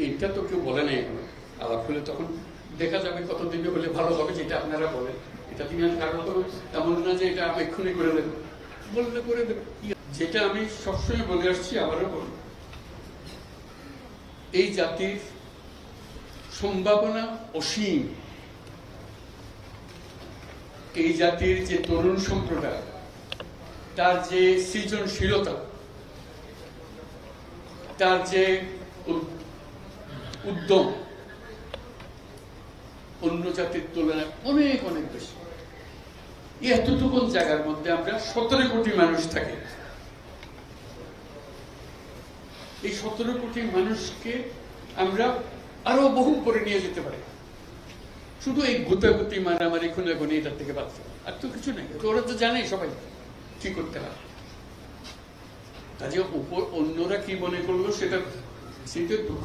এটা তো কেউ বলে নাই এখনো। আলাপ হলে তখন দেখা যাবে কতদিনে হলে ভালো হবে, যেটা আপনারা বলেন। এটা তিনি কারণ তো এমন না যে এটা আমি এক্ষুনি করে দেবো, বললে করে দেবে। যেটা আমি সবসময় বলে আসছি, আবারও বলি, এই জাতির সম্ভাবনা অসীম। এই জাতির যে তরুণ সম্প্রদায়, তার যে সৃজনশীলতা, তার যে উদ্যম অন্য জাতির তুলনায় অনেক অনেক বেশি। এতটুকু জায়গার মধ্যে আমরা 17 কোটি মানুষ থাকি। এই 17 কোটি মানুষকে আমরা আরো বহু করে নিয়ে যেতে পারি, শুধু এই গুতাগুতি মারামারি খুনাখুনি এটার থেকে বাঁচতে। আর তো কিছু নেই, ওরা তো জানে সবাই কি করতে হয়। কাজে উপর অন্যরা কি মনে করলো সেটা দুঃখ